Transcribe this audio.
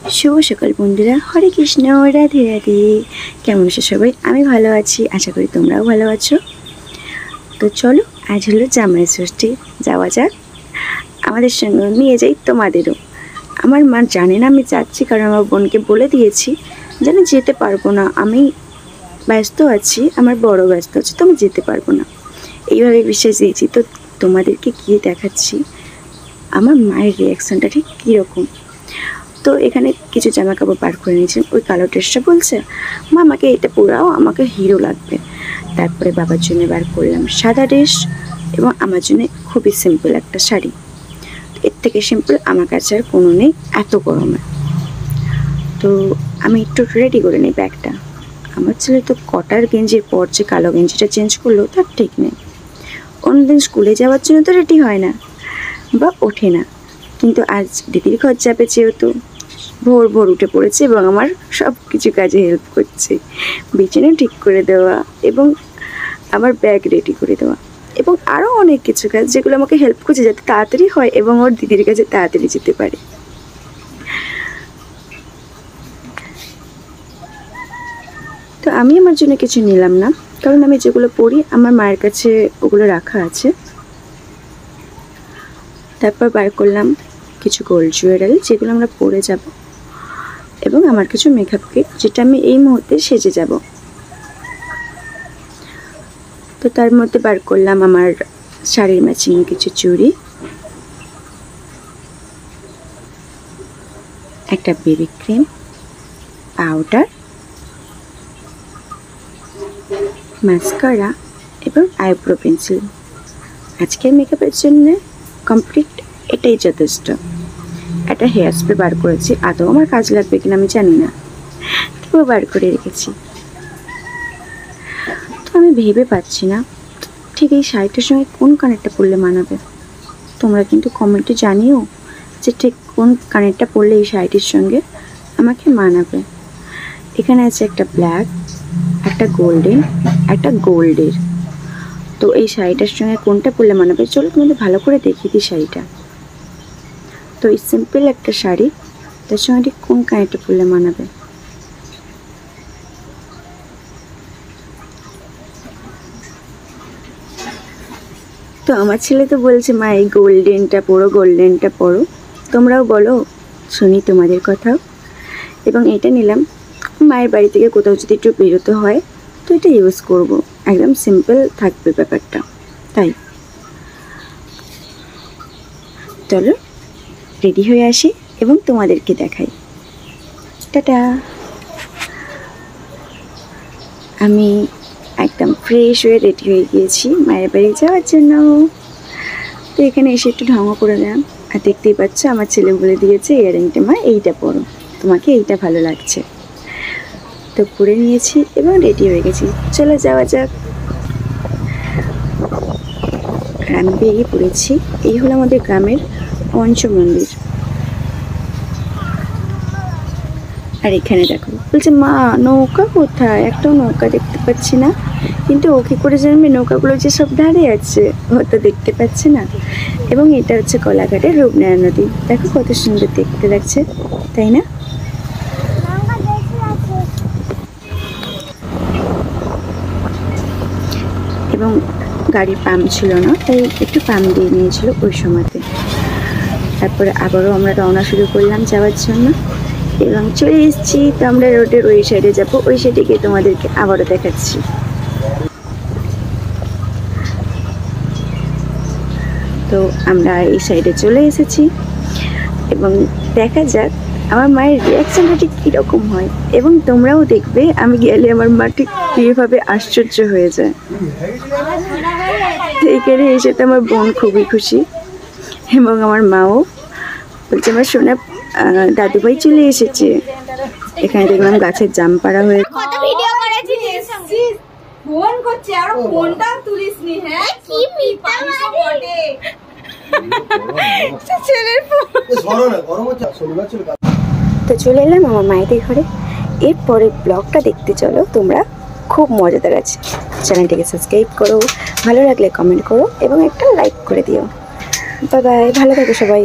शुभ सकाल बंधुरा हरे कृष्ण राधे राधे केमन आछो सबाई आमी भालो आछि आशा करी तोमराओ भालो आछो। तो चलो आज हलो जामाई षष्ठी जावा जाक आमादेर संगे निये जाई तोमादेरो। आमार मा जाने ना आमी जाচ্ছি कारण आमार बोनके बोले दिएछि जेन जेते पारबो ना आमी व्यस्त आछि आमार बड़ो व्यस्त आछे तो आमी जेते पारबो ना এইভাবে বিশ্বাস দিয়েছি। তো তোমাদেরকে গিয়ে দেখাচ্ছি আমার মায়ের রিয়াকশনটা ঠিক কীরকম। তো এখানে কিছু জামা কাপড় বার করে নিয়েছি। ওই কালো ড্রেসটা বলছে মা আমাকে এটা পরাও, আমাকে হিরো লাগবে। তারপরে বাবার জন্য বার করলাম সাদা ড্রেস এবং আমার জন্য খুবই সিম্পল একটা শাড়ি। এর থেকে সিম্পল আমার কাছে আর কোনো নেই এত গরমে। তো আমি একটু রেডি করে নিই ব্যাগটা। আমার ছেলে তো কটার গেঞ্জির পর যে কালো গেঞ্জিটা চেঞ্জ করলো তার ঠিক নেই। অন্যদিন স্কুলে যাওয়ার জন্য তো রেডি হয় না বা ওঠে না, কিন্তু আজ দিদির ঘর যাবে যেহেতু ভোর ভোর উঠে পড়েছে এবং আমার সব কিছু কাজে হেল্প করছে। বিছানা ঠিক করে দেওয়া এবং আমার ব্যাগ রেডি করে দেওয়া এবং আরও অনেক কিছু কাজ যেগুলো আমাকে হেল্প করছে যাতে তাড়াতাড়ি হয় এবং ওর দিদির কাছে তাড়াতাড়ি যেতে পারে। তো আমি আমার জন্য কিছু নিলাম না, কারণ আমি যেগুলো পড়ি আমার মায়ের কাছে ওগুলো রাখা আছে। তারপর বার করলাম কিছু গোল্ড জুয়েলারি যেগুলো আমরা পরে যাব এবং আমার কিছু মেকআপ কিট যেটা আমি এই মুহূর্তে সেজে যাব। তো তার মধ্যে বার করলাম আমার শাড়ির ম্যাচিং কিছু চুড়ি, একটা বেবি ক্রিম, পাউডার, মাস্কারা এবং আইব্রো পেন্সিল। আজকের মেকআপের জন্য কমপ্লিট এটাই যথেষ্ট। একটা হেয়ার স্প্রে বার করেছি, আদৌ আমার কাজ লাগবে কিনা আমি জানি না, তবুও বার করে রেখেছি। তো আমি ভেবে পাচ্ছি না ঠিক এই শাড়িটার সঙ্গে কোন কানেরটা পরলে মানাবে। তোমরা কিন্তু কমেন্টে জানিও যে ঠিক কোন কানেরটা পরলে এই শাড়িটির সঙ্গে আমাকে মানাবে। এখানে আছে একটা ব্ল্যাক, একটা গোল্ডেন, একটা গোল্ডের। তো এই শাড়িটার সঙ্গে কোনটা পরলে মানাবে চলো তোমাদের ভালো করে দেখিয়ে দিই শাড়িটা। তো এই সিম্পল একটা শাড়ি, তার সঙ্গে ঠিক কোন কানেরটা পরলে মানাবে। তো আমার ছেলে তো বলছে মা এই গোল্ডেনটা পরো, গোল্ডেনটা পরো। তোমরাও বলো, শুনি তোমাদের কথাও। এবং এটা নিলাম মায়ের বাড়ি থেকে কোথাও যদি একটু বেরোতে হয় তো এটা ইউজ করব, একদম সিম্পল থাকবে ব্যাপারটা। তাই চলো রেডি হয়ে আসি এবং তোমাদেরকে দেখাই। টাটা। আমি একদম ফ্রেশ হয়ে রেডি হয়ে গিয়েছি মায়ের বাড়ি যাওয়ার জন্য। তো এখানে এসে একটু ঢঙও করে দিলাম। আর দেখতেই পাচ্ছ আমার ছেলে বলে দিয়েছে ইয়ারিংটা মা এইটা পরো, তোমাকে এইটা ভালো লাগছে। তো পরে নিয়েছি এবং রেডি হয়ে গেছি, চলে যাওয়া যাক। আর আমি বেরিয়ে পড়েছি। এই হলো আমাদের গ্রামের পঞ্চ মন্দির। আর এখানে দেখো বলছে মা নৌকা কোথায়, একটাও নৌকা দেখতে পাচ্ছি না। কিন্তু ও কী করে জানবে নৌকাগুলো যে সব দাঁড়িয়ে আছে, ও তো দেখতে পাচ্ছে না। এবং এটা হচ্ছে কলাঘাটের রূপনারায়ণ নদী। দেখো কত সুন্দর দেখতে লাগছে, তাই না? এবং গাড়ির পাম্প ছিল না, তাই একটু পাম্প দিয়ে নিয়েছিল ওই সময়তে। তারপরে আবারও আমরা রওনা শুরু করলাম যাওয়ার জন্য এবং চলে এসেছি। তো আমরা রোডের ওই সাইডে যাব, ওই সাইডে গিয়ে তোমাদেরকে আবারও দেখাচ্ছি। তো আমরা এই সাইডে চলে এসেছি এবং দেখা যাক আমার মায়ের রিয়াকশানটা ঠিক কীরকম হয়। এবং তোমরাও দেখবে আমি গেলে আমার মা ঠিক কীভাবে আশ্চর্য হয়ে যায়। তো এখানে এসে তো আমার বোন খুবই খুশি এবং আমার মাও বলছে আমার সোনা দাদুভাই চলে এসেছে। এখানে দেখলাম গাছের জাম পাড়া হয়ে তো চলে এলাম আমার মায়েদের ঘরে। এরপরে ব্লগটা দেখতে চলো তোমরা, খুব মজাদার আছে। চ্যানেলটিকে সাবস্ক্রাইব করো, ভালো লাগলে কমেন্ট করো এবং একটা লাইক করে দিও। বাই বাই, ভালো থাকো সবাই।